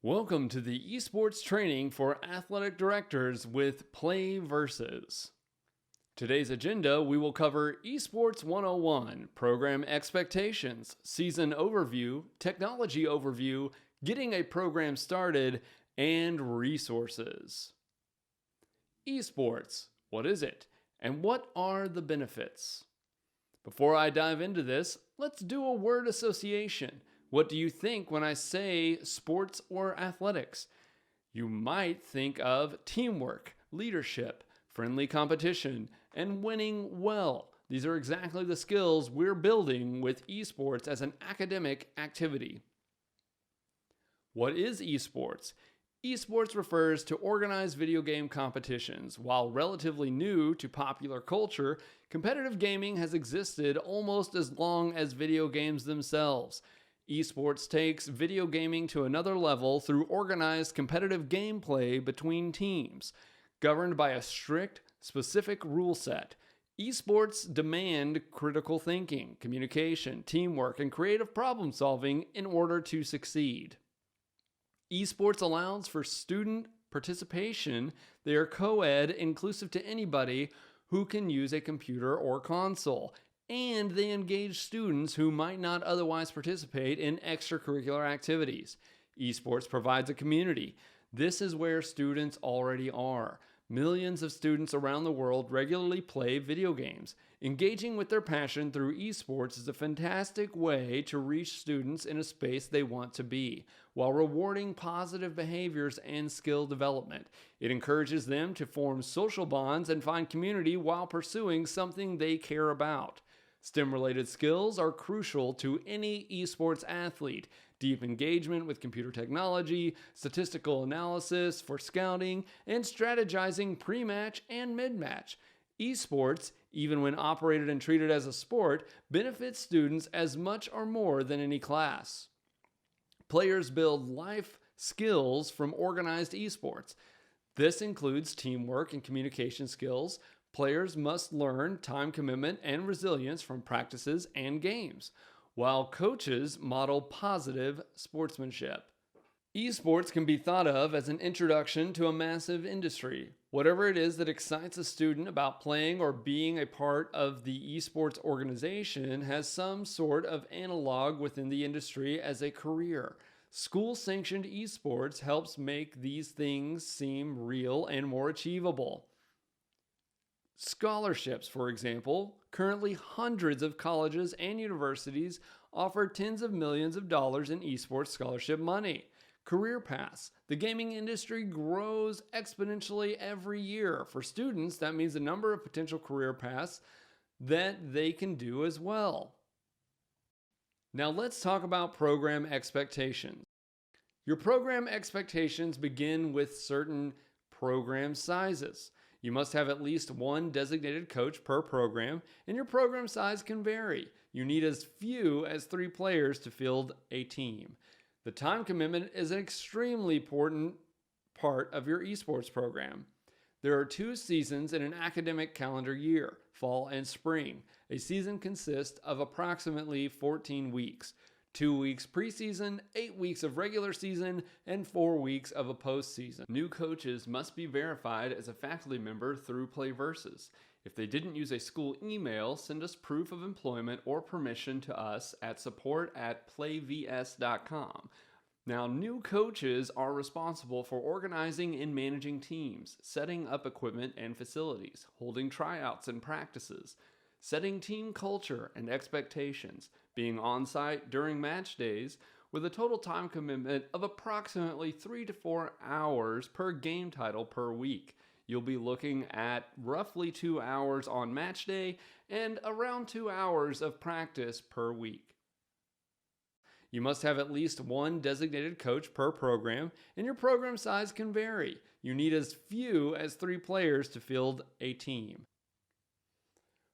Welcome to the Esports Training for Athletic Directors with PlayVS. Today's agenda, we will cover Esports 101, Program Expectations, Season Overview, Technology Overview, Getting a Program Started, and Resources. Esports, what is it? And what are the benefits? Before I dive into this, let's do a word association. What do you think when I say sports or athletics? You might think of teamwork, leadership, friendly competition, and winning well. These are exactly the skills we're building with esports as an academic activity. What is esports? Esports refers to organized video game competitions. While relatively new to popular culture, competitive gaming has existed almost as long as video games themselves. Esports takes video gaming to another level through organized competitive gameplay between teams. Governed by a strict, specific rule set, esports demand critical thinking, communication, teamwork, and creative problem solving in order to succeed. Esports allows for student participation. They are co-ed, inclusive to anybody who can use a computer or console. And they engage students who might not otherwise participate in extracurricular activities. Esports provides a community. This is where students already are. Millions of students around the world regularly play video games. Engaging with their passion through esports is a fantastic way to reach students in a space they want to be, while rewarding positive behaviors and skill development. It encourages them to form social bonds and find community while pursuing something they care about. STEM-related skills are crucial to any esports athlete. Deep engagement with computer technology, statistical analysis for scouting, and strategizing pre-match and mid-match. Esports, even when operated and treated as a sport, benefits students as much or more than any class. Players build life skills from organized esports. This includes teamwork and communication skills. Players must learn time commitment and resilience from practices and games, while coaches model positive sportsmanship. Esports can be thought of as an introduction to a massive industry. Whatever it is that excites a student about playing or being a part of the esports organization has some sort of analog within the industry as a career. School-sanctioned esports helps make these things seem real and more achievable. Scholarships, for example, currently hundreds of colleges and universities offer tens of millions of dollars in esports scholarship money. Career paths. The gaming industry grows exponentially every year. For students, that means a number of potential career paths that they can do as well. Now let's talk about program expectations. Your program expectations begin with certain program sizes. You must have at least one designated coach per program, and your program size can vary. You need as few as 3 players to field a team. The time commitment is an extremely important part of your esports program. There are 2 seasons in an academic calendar year, fall and spring. A season consists of approximately 14 weeks. 2 weeks preseason, 8 weeks of regular season, and 4 weeks of a postseason. New coaches must be verified as a faculty member through PlayVS. If they didn't use a school email, send us proof of employment or permission to us at support@playvs.com. Now, new coaches are responsible for organizing and managing teams, setting up equipment and facilities, holding tryouts and practices, setting team culture and expectations, being on-site during match days, with a total time commitment of approximately 3 to 4 hours per game title per week. You'll be looking at roughly 2 hours on match day and around 2 hours of practice per week. You must have at least one designated coach per program, and your program size can vary. You need as few as 3 players to field a team.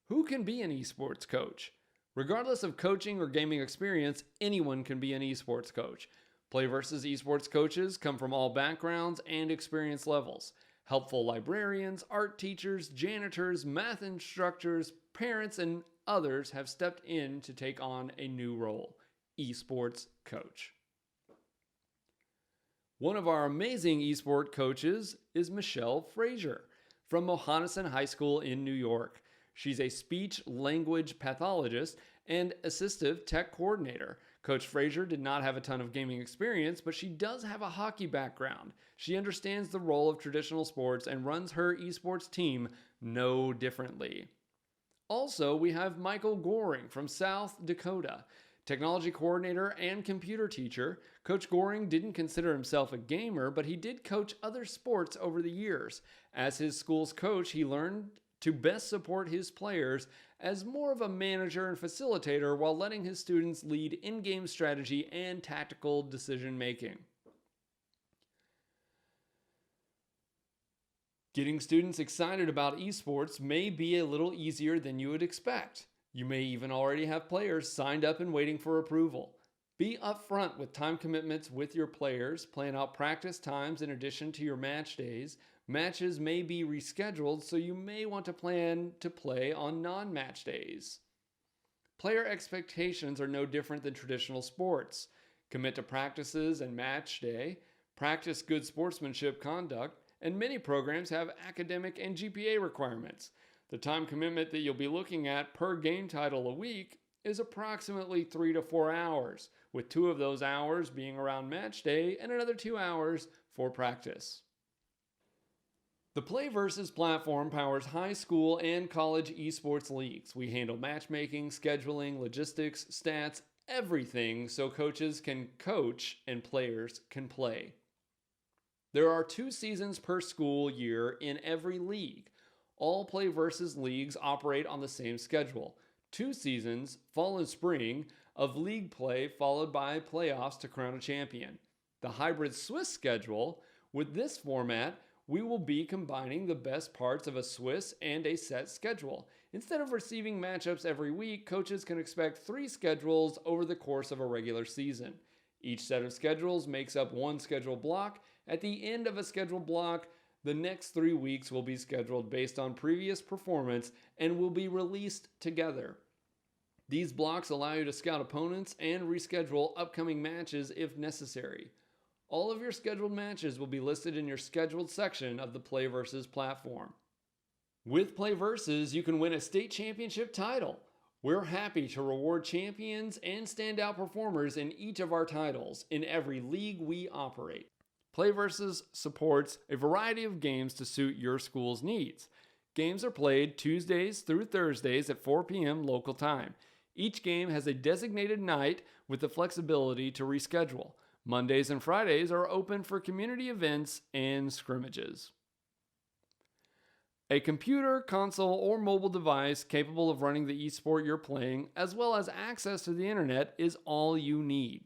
Who can be an esports coach? Regardless of coaching or gaming experience, anyone can be an esports coach. PlayVS esports coaches come from all backgrounds and experience levels. Helpful librarians, art teachers, janitors, math instructors, parents, and others have stepped in to take on a new role, esports coach. One of our amazing esport coaches is Michelle Frazier from Mohonasen High School in New York. She's a speech-language pathologist and assistive tech coordinator. Coach Frazier did not have a ton of gaming experience, but she does have a hockey background. She understands the role of traditional sports and runs her esports team no differently. Also, we have Michael Goring from South Dakota. Technology coordinator and computer teacher, Coach Goring didn't consider himself a gamer, but he did coach other sports over the years. As his school's coach, he learned to best support his players as more of a manager and facilitator while letting his students lead in-game strategy and tactical decision-making. Getting students excited about esports may be a little easier than you would expect. You may even already have players signed up and waiting for approval. Be upfront with time commitments with your players. Plan out practice times in addition to your match days. Matches may be rescheduled, so you may want to plan to play on non-match days. Player expectations are no different than traditional sports. Commit to practices and match day. Practice good sportsmanship conduct. And many programs have academic and GPA requirements. The time commitment that you'll be looking at per game title a week is approximately 3 to 4 hours, with 2 of those hours being around match day and another 2 hours for practice. The PlayVS platform powers high school and college esports leagues. We handle matchmaking, scheduling, logistics, stats, everything so coaches can coach and players can play. There are 2 seasons per school year in every league. All PlayVS leagues operate on the same schedule. 2 seasons, fall and spring, of league play followed by playoffs to crown a champion. The hybrid Swiss schedule, with this format, we will be combining the best parts of a Swiss and a set schedule. Instead of receiving matchups every week, coaches can expect 3 schedules over the course of a regular season. Each set of schedules makes up 1 schedule block. At the end of a scheduled block, the next 3 weeks will be scheduled based on previous performance and will be released together. These blocks allow you to scout opponents and reschedule upcoming matches if necessary. All of your scheduled matches will be listed in your scheduled section of the PlayVS platform. With PlayVS, you can win a state championship title. We're happy to reward champions and standout performers in each of our titles in every league we operate. PlayVS supports a variety of games to suit your school's needs. Games are played Tuesdays through Thursdays at 4 p.m. local time. Each game has a designated night with the flexibility to reschedule. Mondays and Fridays are open for community events and scrimmages. A computer, console, or mobile device capable of running the esport you're playing, as well as access to the internet, is all you need.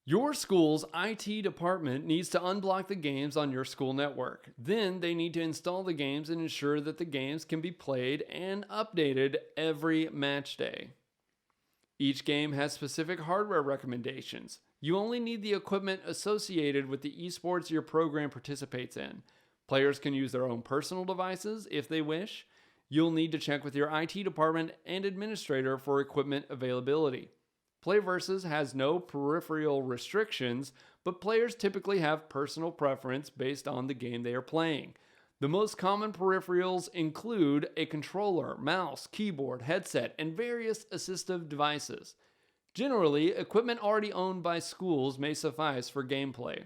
Your school's IT department needs to unblock the games on your school network. Then they need to install the games and ensure that the games can be played and updated every match day. Each game has specific hardware recommendations. You only need the equipment associated with the esports your program participates in. Players can use their own personal devices if they wish. You'll need to check with your IT department and administrator for equipment availability. PlayVS has no peripheral restrictions, but players typically have personal preference based on the game they are playing. The most common peripherals include a controller, mouse, keyboard, headset, and various assistive devices. Generally, equipment already owned by schools may suffice for gameplay.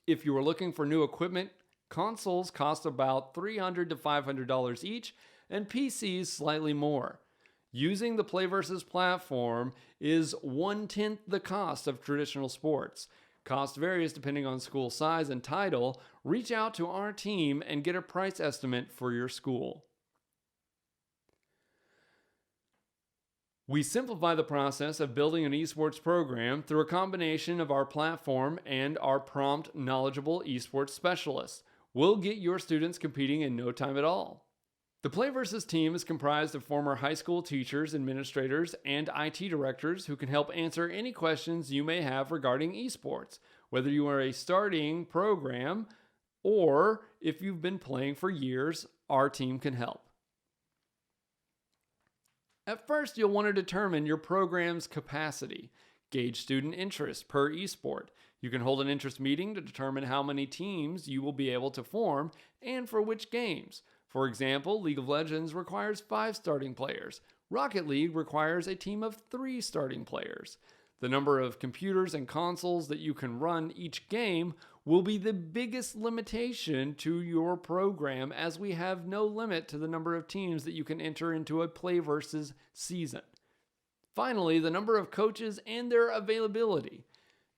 If you are looking for new equipment, consoles cost about $300 to $500 each, and PCs slightly more. Using the PlayVS platform is 1/10 the cost of traditional sports. Cost varies depending on school size and title. Reach out to our team and get a price estimate for your school. We simplify the process of building an esports program through a combination of our platform and our prompt, knowledgeable esports specialists. We'll get your students competing in no time at all. The PlayVS team is comprised of former high school teachers, administrators, and IT directors who can help answer any questions you may have regarding esports, whether you are a starting program or if you've been playing for years, our team can help. At first, you'll want to determine your program's capacity. Gauge student interest per esport. You can hold an interest meeting to determine how many teams you will be able to form and for which games. For example, League of Legends requires 5 starting players. Rocket League requires a team of 3 starting players. The number of computers and consoles that you can run each game will be the biggest limitation to your program, as we have no limit to the number of teams that you can enter into a PlayVS season. Finally, the number of coaches and their availability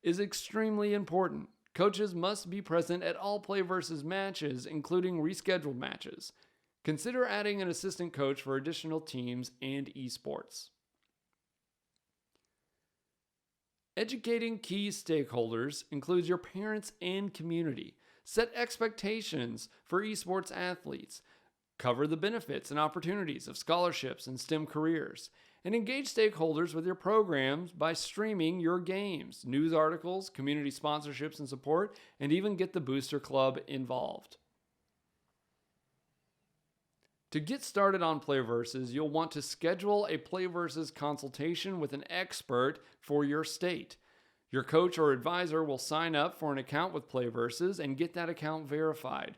is extremely important. Coaches must be present at all PlayVS matches, including rescheduled matches. Consider adding an assistant coach for additional teams and esports. Educating key stakeholders includes your parents and community. Set expectations for esports athletes. Cover the benefits and opportunities of scholarships and STEM careers. And engage stakeholders with your programs by streaming your games, news articles, community sponsorships and support, and even get the Booster Club involved. To get started on PlayVS, you'll want to schedule a PlayVS consultation with an expert for your state. Your coach or advisor will sign up for an account with PlayVS and get that account verified.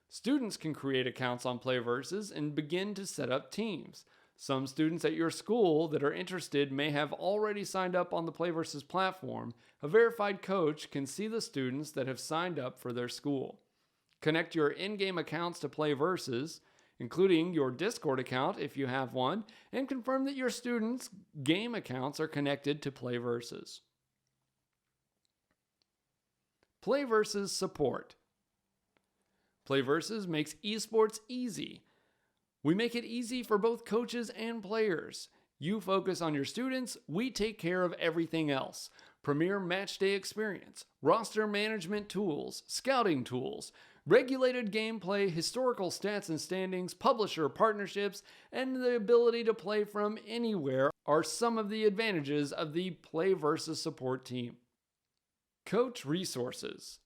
Students can create accounts on PlayVS and begin to set up teams. Some students at your school that are interested may have already signed up on the PlayVS platform. A verified coach can see the students that have signed up for their school. Connect your in-game accounts to PlayVS, including your Discord account if you have one, and confirm that your students' game accounts are connected to PlayVS. PlayVS support. PlayVS makes esports easy. We make it easy for both coaches and players. You focus on your students, we take care of everything else. Premier matchday experience, roster management tools, scouting tools, regulated gameplay, historical stats and standings, publisher partnerships, and the ability to play from anywhere are some of the advantages of the PlayVS support team. Coach resources.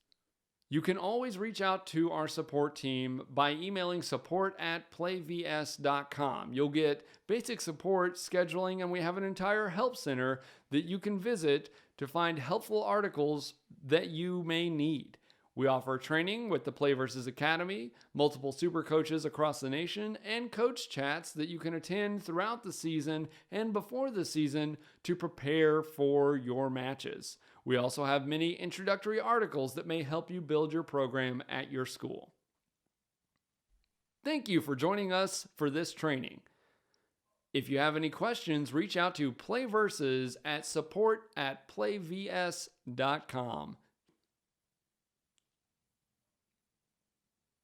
You can always reach out to our support team by emailing support@playvs.com. You'll get basic support, scheduling, and we have an entire help center that you can visit to find helpful articles that you may need. We offer training with the PlayVS Academy, multiple super coaches across the nation, and coach chats that you can attend throughout the season and before the season to prepare for your matches. We also have many introductory articles that may help you build your program at your school. Thank you for joining us for this training. If you have any questions, reach out to PlayVS at support@playvs.com.